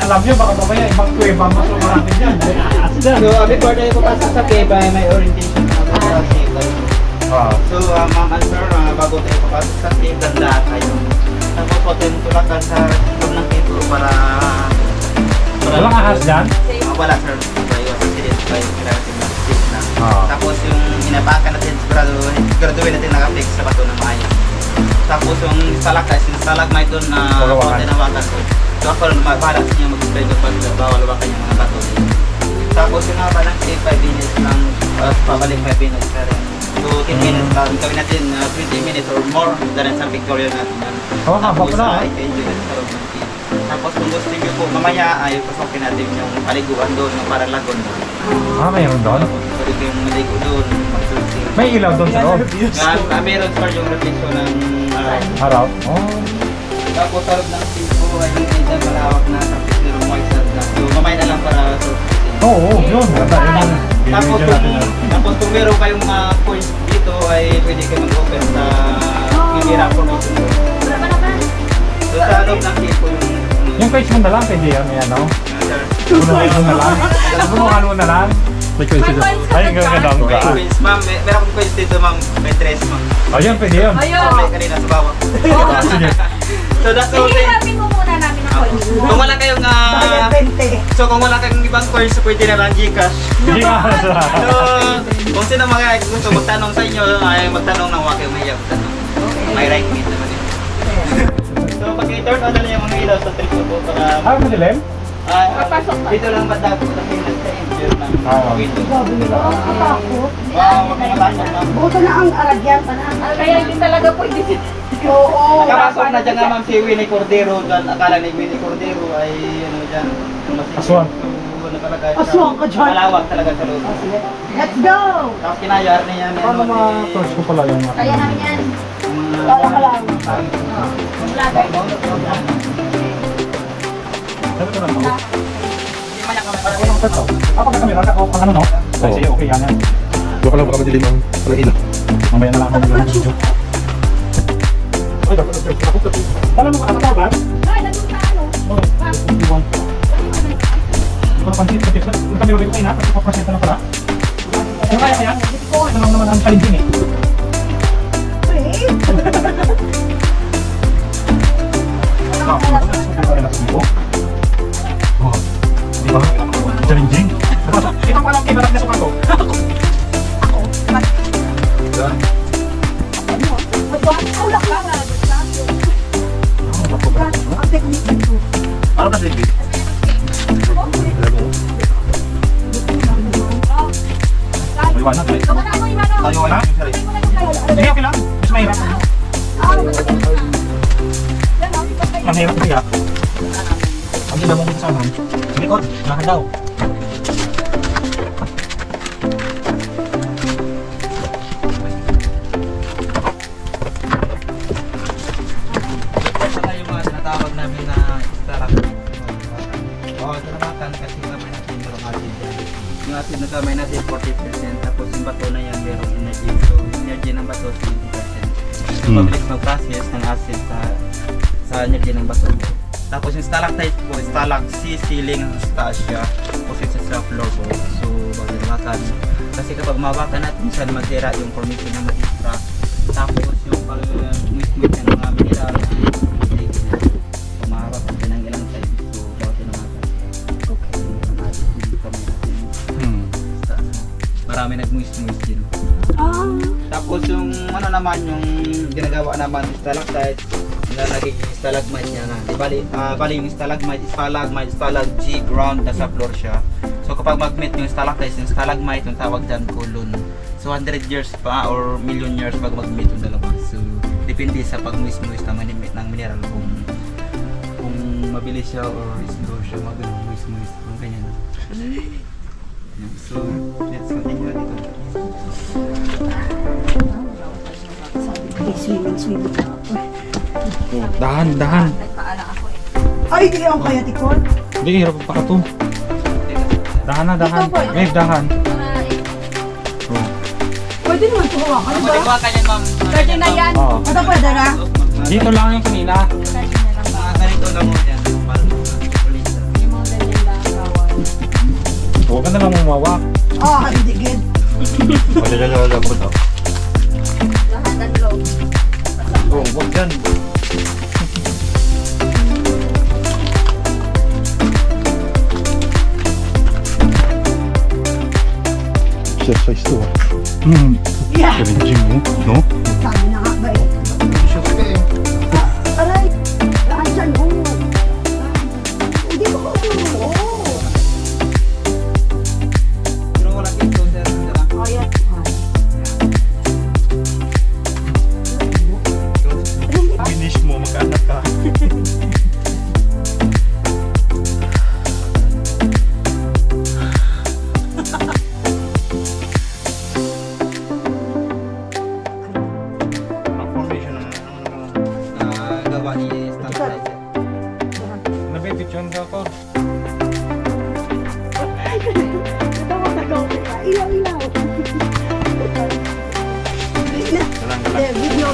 alam nyo, baka mamaya ibang kuweba masok natin yan. So, before tayo papasok sa cave, may orientation ako sa cave. So, ma'am and sir, bago tayo papasok sa cave, ganda tayo. Tapos po tayo tulakan sa loob ng cave para... Walang ahas dyan? Wala sir, tayo accident tayo kinarating na cave na. Tapos yung inapakan natin, siguraduhin natin naka-fix sa bato ng maayos. Tapos yung stalagmite doon na tinawakan ko. So ako bahala sa inyo mag-spread yung pagbawal-wakan yung mga bato. Tapos yung nga palang 5 minutes lang, pabalik 5 minutes ka rin. So 10 minutes lang, gawin natin 20 minutes or more than sa pictorial natin yan. Haba pa na. I-enjoy natin sa loob ng cave. Tapos kung gusto nyo po, mamaya ay pasokin natin yung paliguan doon, yung parang lagon doon. Mayroon doon? Pwede ko yung maligo doon, mag-surfing. May ilaw doon sa loob? Meron pa yung reflection ng araw. Tapos sa loob ng cave po ay hindi na malawak na tapos yung moisture na. So mamaya na lang para surfing. Oo, yun. Tapos kung meron kayong mga coins dito ay pwede kayo mag-open sa Pibira promotion. So sa loob ng cave po yung coins mo na lang, pwede yan, yan, no? Punuhin mo na lang. Punuhan mo na lang. May coins dito. Ay, gagandang ka. Coins, ma'am. Meron akong coins dito, ma'am. May 3, ma'am. Ayun, pwede yun. May kanina sa bawah. So that's all. Hihirapin mo muna namin ang coins mo. Kung wala kayong so kung wala kayong ibang coins, pwede na lang Gcash. Gcash. So kung sino mga gusto magtanong sa inyo, ay magtanong ng wakayo may magtanong. May right meet naman yun. So pag-i-turn on na lang yung mga ilaw sa trip ko para... madilim? Dito lang banda po sa pinag sa interior ng window. Buto na ang aragyan pa na. Kaya hindi talaga pwede dito. Oo. Nakapasok na dyan nga ma'am si Winnie Cordero dyan. Akala ni Winnie Cordero ay ano dyan. Aswan. na talaga siya. Aswang ka dyan. Malawak talaga sa loob. Let's go! Tapos kinayar niya yan. Paano ma-torch ko pala yung Kaya namin yan. Wala ka lang. Vlogger. Sabi ko lang ako. Hindi man ako may Walang torch. Ako may kamera. Ako pang ano no? Kasi okay yan yan. Doon ka lang baka madilim ang palaila. Mamaya na lang ako mag-video. Ay, dapat na torch. Ako torch. Alam mo ka, ano ba? Ay, nandun sa ano? Oo. Iwan. Hindi ko napansin. Yung kami ulit kayo na. Kasi paprosenta na pala. Ano kaya kaya? Ito lang naman ang challenging eh. Oh, di ba? Challenging. Ito pa lang kinalag na sukat ko. Ano ba sige? Iwanan tayo. Tayo wala? Sige, okay lang. Mas mahirap. Mahirap kasi ha. Ang iba mong kasama. Sige ko, lakad daw. Ito yung mga tinatawag namin na stalagmite. Oo, ito naman kasi kamay natin merong acid yan. Yung acid na kamay natin 40%, tapos yung bato na yan merong energy. So, yung energy ng bato 20%. So, mabilis mag-process ng acid sa energy ng bato. Tapos yung stalactite po, stalactite, ceiling, stasya, position sa floor po. So, bago mawakan. Kasi kapag mawakan natin siya, mag-dera yung formation ng mag-extract. Tapos yung pag-mix-mix ng mga mineral, maharap natin ng ilang type. So, bago tinawakan. Okay. Hindi kami natin. Marami nag-moist-moist din. Tapos yung ano naman, yung ginagawa naman ng stalactite, na nagiging stalagmite niya na. Bali yung stalagmite, stalag G ground, nasa floor siya. So kapag mag-meet yung stalactite, yung stalagmite, yung tawag dyan colon. So 100 years pa or million years bago mag-meet yung dalawa. So depende sa pag-moist-moist ng mineral kung mabilis siya or slow siya mag-moist-moist. Kung ganyan. So let's continue dito. Swimming. Dahan, dahan. Ay, di ako kaya tikol. Hindi, hirap pa ka to. Dahan na, dahan. Babe, dahan. Pwede naman ito hawakan, Ano diba? ba kanyan ma'am? Pwede na yan. Oo. Ito pwede na? Dito lang yung kanina. Mga ganito lang mo yan. Kulisa. Huwag ka na lang umawa. Oo, haligid. Wala po to. Lahat low. Oo, huwag dyan. Exercise to ah. Yeah. Challenging mo, no? Sabi na nga ba eh. Aray, lahat dyan, oo. Hindi ko ko Pero wala kito sir. Oh, yan. Finish mo, magkaanak ka. Gawa ni stalactite. Nabibityon ka ko. Ilaw.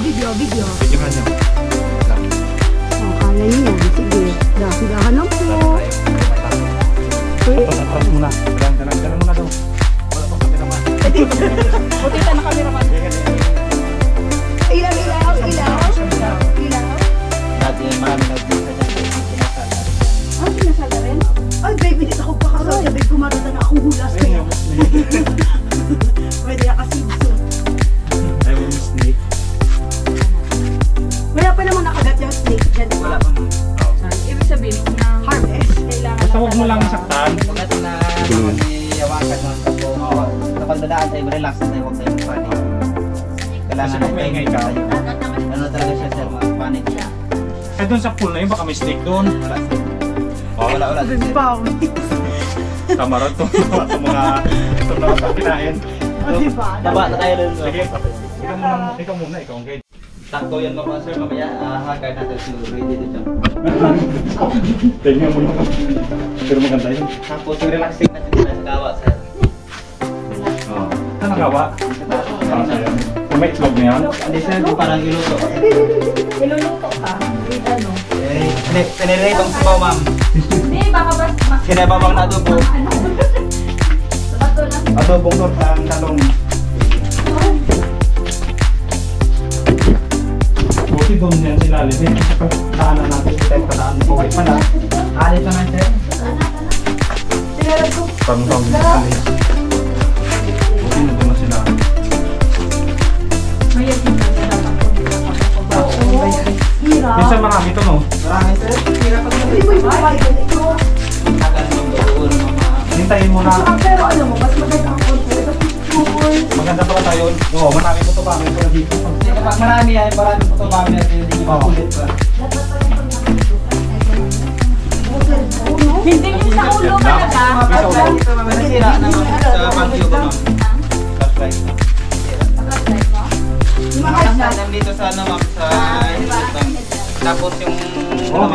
Video. Video ka niyo. Oh, kaya niyo yan. Sige. Dahan lang po. Atras muna. Dahan muna daw. Wala pa pati naman. Putita na kami naman. Ilaw. Dati marami nagdito dyan. Ay, sinasala rin? Ay, baby, dito ako pakasal. Sabi ko, marata na akong hulas kaya. Pwede ka kasibso. I will snake. Wala pa naman nakagat yung snake dyan. Wala pa ma'am. Ibig sabihin na Harvest. kailangan Basta huwag mo lang saktan. Huwag natin na iyawakan ng kapo. Kapag dadaan tayo, relax tayo, huwag tayong panic. Kailangan Kasi pag maingay ka. Ano talaga siya sir, mga panic siya. Eh doon sa pool na yun, baka may snake doon. Wala. Wala. Baby, Tama rin to. Sa mga kinain. Diba? Taba na tayo rin. Sige, ikaw muna, ikaw ang guide. Sakto yan mga sir, mamaya hagay natin si ready dito. Tingnan mo naman. Pero maganda yun. Tapos relaxing natin sila sa gawa sir. Oo. Saan ang gawa? Sayang. Kung may itlog na yan? Hindi sir, parang iluto. Iluluto ka. With ano? Piniribang sabaw ma'am. Hindi, baka ba... Sinababang na adobo. Bato lang. Adobong tortang talong. Buti doon yan sila. Lili. Daanan natin sa tayo padaan. Okay pa na. Alit naman sir. Tinarap ko. Pangtang alis. Buti na doon na sila. May yung dapat Oo. Hirap. Minsan marami ito, no? Marami sir. Hirap pa Hindi mo yung bahay ko ito. Tagal ng doon mga... Hintayin mo na. Pero alam mo, mas maganda ang konti. Maganda pala tayo. Oo, marami po ito pa. May pala dito. Kapag marami yan, marami po ito mami at hindi nyo makulit pa. Hindi yung sa ulo talaga. Nasira naman sa pangyo ko ma'am. Flashlight na. Nasira. Dito sa ano ma'am, sa headset ma'am. Tapos yung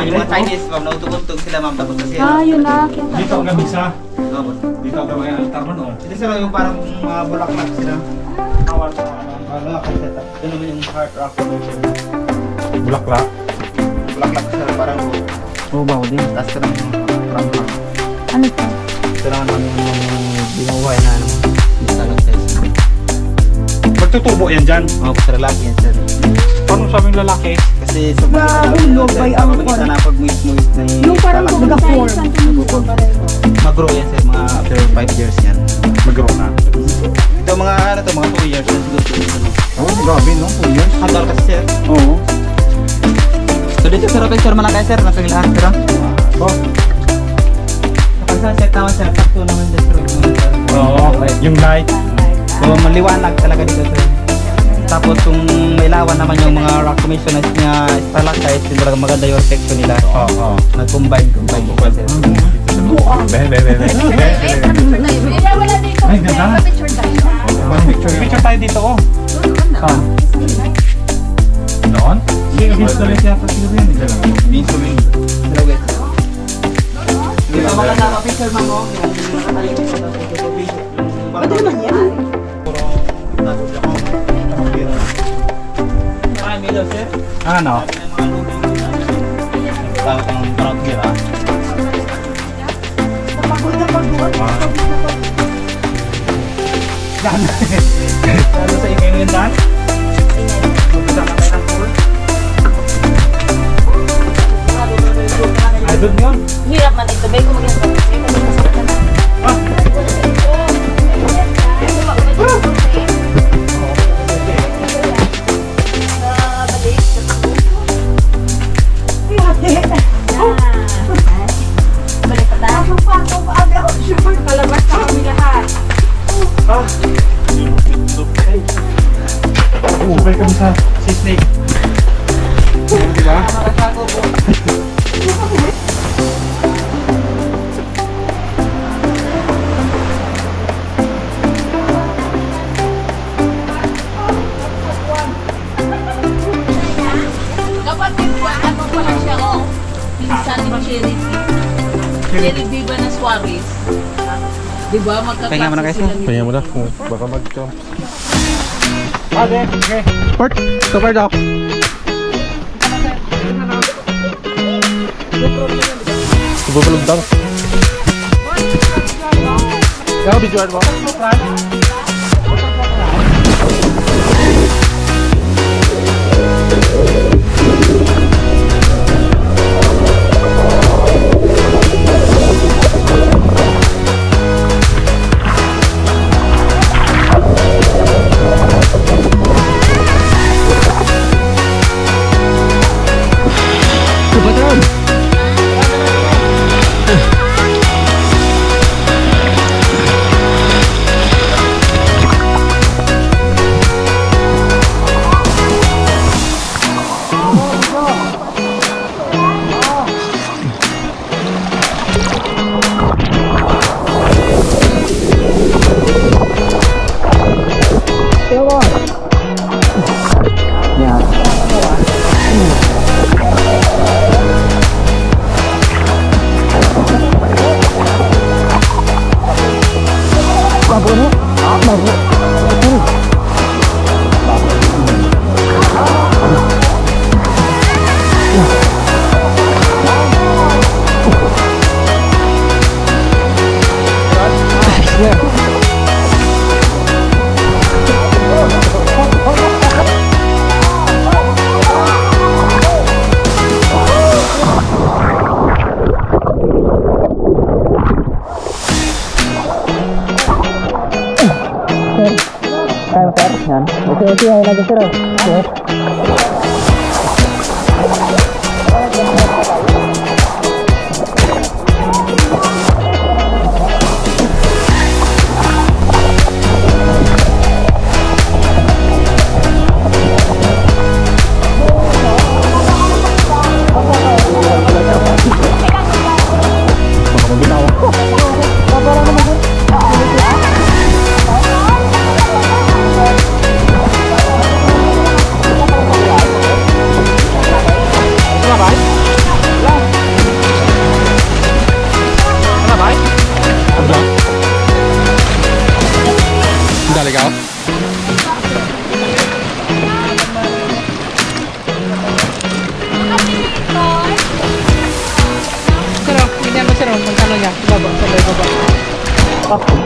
mga Chinese ma'am, nautuguntog sila ma'am, tapos nasira. Yun na. Dito ang gamisa. Tapos, Dito ang gamay ang altar mo, no? ito sila yung parang mga bulaklak sila. Awal sa Bulaklak setup. Ito naman yung heart rock connection. bulaklak. Bulaklak sila parang rubaw din. Tapos ito naman yung ram-ram. Ano to? Ito naman yung binuhay na ano. Yung stalactites. Magtutubo yan dyan. Oo, sa lalaki yan sir. Paano sabing lalaki? Kasi sa Nahulog by ang isa na pag moist na Yung parang stalactite. form. Mag-grow yan sir, mga after 5 years yan. Mag-grow na. Ito mga ano to, mga 2 years yan siguro ito. Oo, grabe, no? 2 years. Handal kasi sir. Oo. So dito sir, picture malakay sir, napigilahan sir. Oh. Kapag sa set naman sir, sakto naman dito sir. Oo, yung light. So maliwanag talaga dito sir. Tapos kung may lawan naman yung mga rock commissioners niya stalactites, yung talaga maganda yung reflection nila. Oo. Nag-combine po sir. Wala dito. Ay, ganda. Picture tayo. Picture tayo dito, oh. Doon? Sige, instrument yata siguro yan. Instrument. Dito maganda ka picture mo. Pwede naman yan. Marami daw sir. Ano? Tawag ang parang gira. Napagod na pagod. Yan. Ano sa inyo yun, Dan? Magkasama tayo ng pool? Ay, doon yun. Hirap man ito. Bay ko mag-ingat. Ah, Balik pa tayo. Kalabas na kami lahat. ah. Sabay kami sa sea snake. Di ba? Kapatid ko, ano pala siya, oh. Pinsan ni Cherry. Cherry Viva na Suarez. Diba? Pahinga mo na Magkaklase kayo, sila ni Kaya mo na kung baka mag-jump. Okay, okay. Part! Cover daw! Sububulog daw. Ikaw, videoan mo.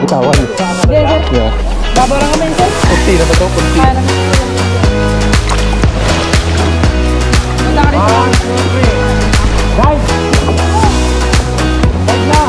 Bitawan. Yeah. Babaw lang kami sir. Kunti na ba ito? Kunti. Kaya namin sir. Punta ka rin sir. Guys! Guys na!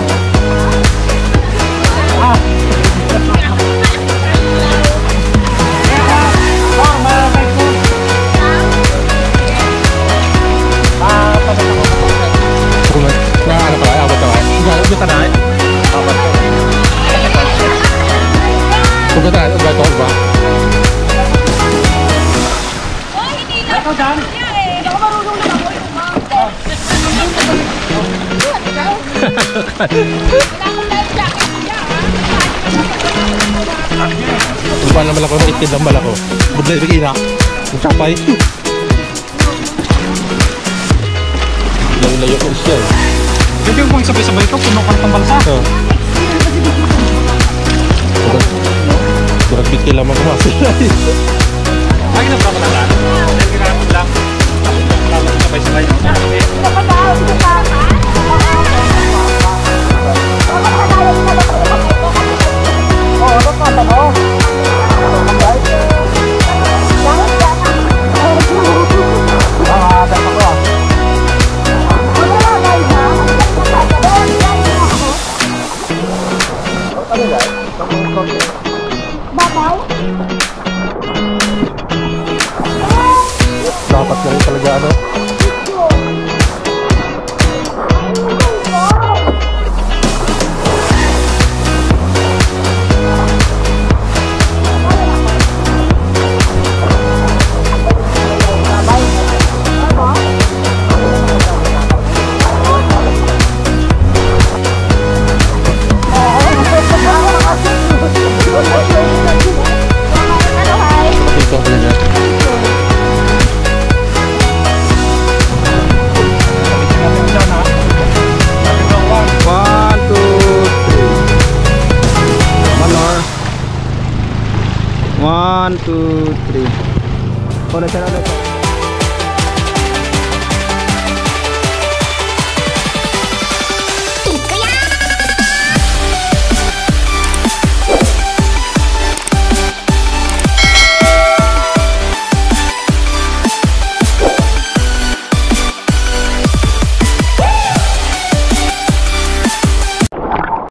Lupa naman ako ng itin ng bala ko. Budlay bigay na. Ang sapay. Layo-layo ko siya. Hindi yung kung sabay-sabay ito, puno ka ng balsa. Durag bit kailangan kumasin. Ay, ginagawa lang lang. Ay, ginagawa lang. Sabay-sabay. Dapat na rin talaga ano. Ito talaga. One, two, three. One, two, three. Ulit, sir, ulit.